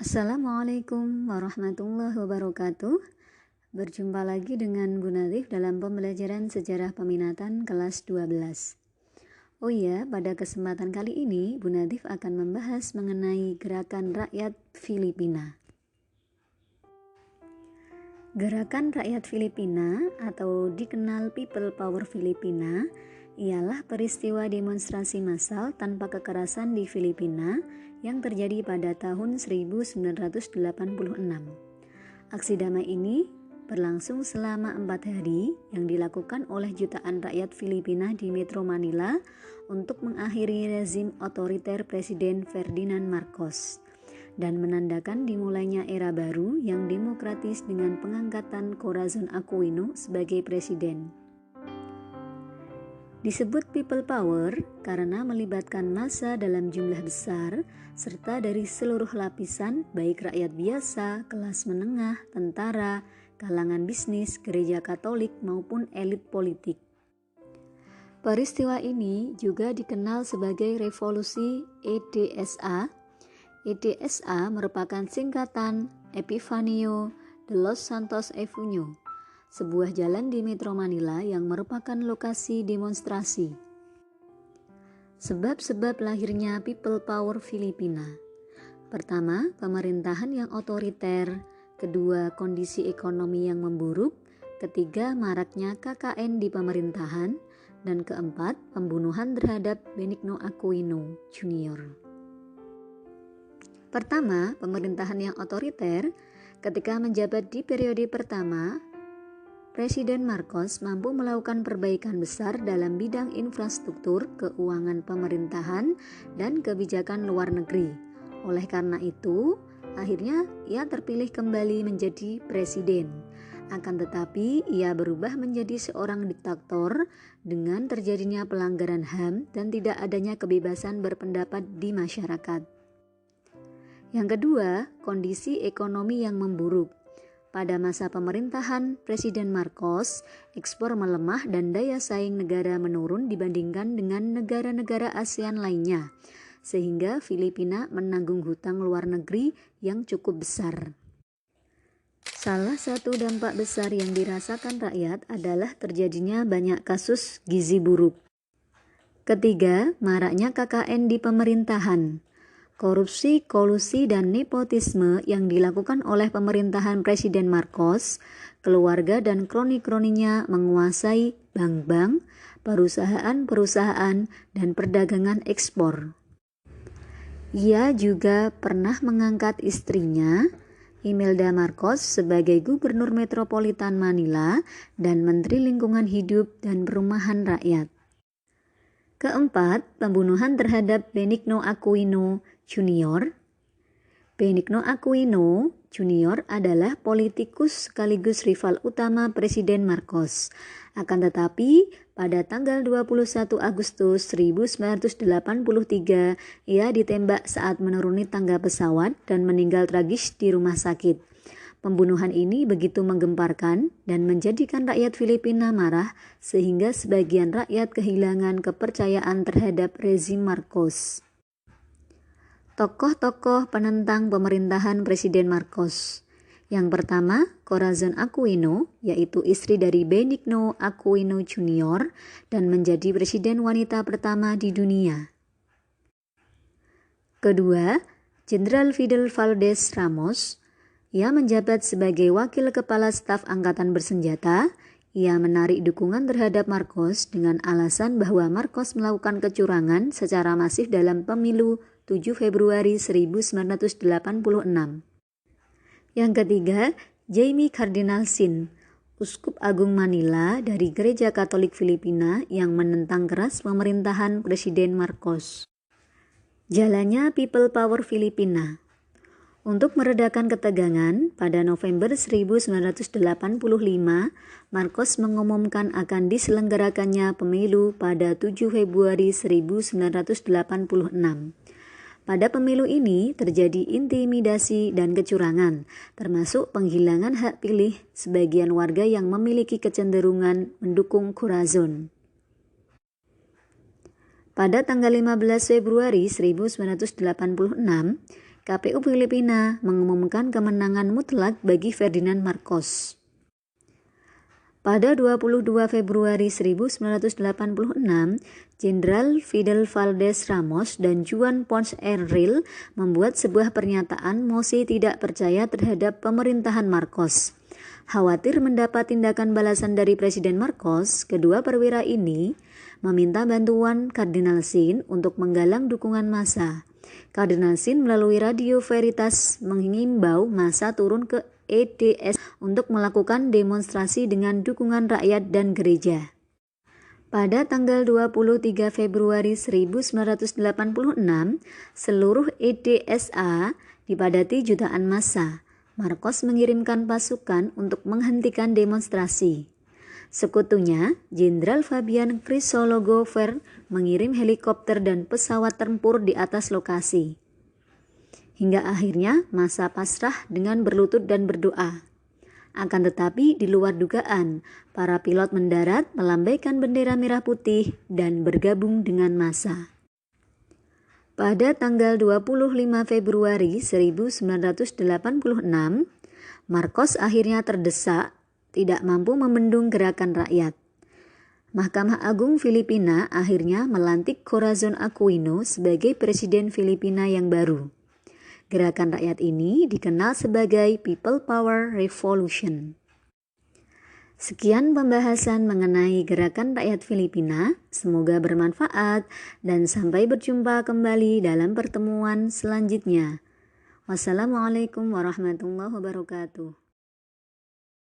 Assalamualaikum warahmatullahi wabarakatuh. Berjumpa lagi dengan Bu Nadif dalam pembelajaran sejarah peminatan kelas 12. Oh iya, pada kesempatan kali ini Bu Nadif akan membahas mengenai Gerakan Rakyat Filipina. Gerakan Rakyat Filipina atau dikenal People Power Filipina ialah peristiwa demonstrasi massal tanpa kekerasan di Filipina yang terjadi pada tahun 1986. Aksi damai ini berlangsung selama 4 hari yang dilakukan oleh jutaan rakyat Filipina di Metro Manila untuk mengakhiri rezim otoriter Presiden Ferdinand Marcos dan menandakan dimulainya era baru yang demokratis dengan pengangkatan Corazon Aquino sebagai presiden. Disebut people power karena melibatkan massa dalam jumlah besar serta dari seluruh lapisan baik rakyat biasa, kelas menengah, tentara, kalangan bisnis, gereja Katolik maupun elit politik. Peristiwa ini juga dikenal sebagai Revolusi EDSA. EDSA merupakan singkatan Epifanio de los Santos Avenue, sebuah jalan di Metro Manila yang merupakan lokasi demonstrasi. Sebab-sebab lahirnya People Power Filipina. Pertama, pemerintahan yang otoriter. Kedua, kondisi ekonomi yang memburuk. Ketiga, maraknya KKN di pemerintahan. Dan keempat, pembunuhan terhadap Benigno Aquino Jr. Pertama, pemerintahan yang otoriter. Ketika menjabat di periode pertama, Presiden Marcos mampu melakukan perbaikan besar dalam bidang infrastruktur, keuangan pemerintahan, dan kebijakan luar negeri. Oleh karena itu, akhirnya ia terpilih kembali menjadi presiden. Akan tetapi, ia berubah menjadi seorang diktator dengan terjadinya pelanggaran HAM dan tidak adanya kebebasan berpendapat di masyarakat. Yang kedua, kondisi ekonomi yang memburuk. Pada masa pemerintahan Presiden Marcos, ekspor melemah dan daya saing negara menurun dibandingkan dengan negara-negara ASEAN lainnya, sehingga Filipina menanggung hutang luar negeri yang cukup besar. Salah satu dampak besar yang dirasakan rakyat adalah terjadinya banyak kasus gizi buruk. Ketiga, maraknya KKN di pemerintahan. Korupsi, kolusi, dan nepotisme yang dilakukan oleh pemerintahan Presiden Marcos, keluarga dan kroni-kroninya menguasai bank-bank, perusahaan-perusahaan, dan perdagangan ekspor. Ia juga pernah mengangkat istrinya, Imelda Marcos, sebagai Gubernur Metropolitan Manila dan Menteri Lingkungan Hidup dan Perumahan Rakyat. Keempat, pembunuhan terhadap Benigno Aquino Jr. Benigno Aquino Jr. adalah politikus sekaligus rival utama Presiden Marcos. Akan tetapi, pada tanggal 21 Agustus 1983, ia ditembak saat menuruni tangga pesawat dan meninggal tragis di rumah sakit. Pembunuhan ini begitu menggemparkan dan menjadikan rakyat Filipina marah sehingga sebagian rakyat kehilangan kepercayaan terhadap rezim Marcos. Tokoh-tokoh penentang pemerintahan Presiden Marcos. Yang pertama, Corazon Aquino, yaitu istri dari Benigno Aquino Jr. dan menjadi presiden wanita pertama di dunia. Kedua, Jenderal Fidel Valdez Ramos. Ia menjabat sebagai wakil kepala staf angkatan bersenjata. Ia menarik dukungan terhadap Marcos dengan alasan bahwa Marcos melakukan kecurangan secara masif dalam pemilu 7 Februari 1986. Yang ketiga, Jaime Cardinal Sin, Uskup Agung Manila dari Gereja Katolik Filipina yang menentang keras pemerintahan Presiden Marcos. Jalannya People Power Filipina. Untuk meredakan ketegangan, pada November 1985, Marcos mengumumkan akan diselenggarakannya pemilu pada 7 Februari 1986. Pada pemilu ini terjadi intimidasi dan kecurangan, termasuk penghilangan hak pilih sebagian warga yang memiliki kecenderungan mendukung Corazon. Pada tanggal 15 Februari 1986, KPU Filipina mengumumkan kemenangan mutlak bagi Ferdinand Marcos. Pada 22 Februari 1986, Jenderal Fidel Valdez Ramos dan Juan Ponce Enrile membuat sebuah pernyataan mosi tidak percaya terhadap pemerintahan Marcos. Khawatir mendapat tindakan balasan dari Presiden Marcos, kedua perwira ini meminta bantuan Kardinal Sin untuk menggalang dukungan massa. Kardinal Sin melalui Radio Veritas mengimbau massa turun ke EDS untuk melakukan demonstrasi dengan dukungan rakyat dan gereja. Pada tanggal 23 Februari 1986, seluruh EDSA dipadati jutaan massa. Marcos mengirimkan pasukan untuk menghentikan demonstrasi. Sekutunya, Jenderal Fabian Crisologo mengirim helikopter dan pesawat tempur di atas lokasi. Hingga akhirnya massa pasrah dengan berlutut dan berdoa. Akan tetapi di luar dugaan, para pilot mendarat melambaikan bendera merah putih dan bergabung dengan massa. Pada tanggal 25 Februari 1986, Marcos akhirnya terdesak, tidak mampu membendung gerakan rakyat. Mahkamah Agung Filipina akhirnya melantik Corazon Aquino sebagai Presiden Filipina yang baru. Gerakan rakyat ini dikenal sebagai People Power Revolution. Sekian pembahasan mengenai gerakan rakyat Filipina, semoga bermanfaat dan sampai berjumpa kembali dalam pertemuan selanjutnya. Wassalamualaikum warahmatullahi wabarakatuh.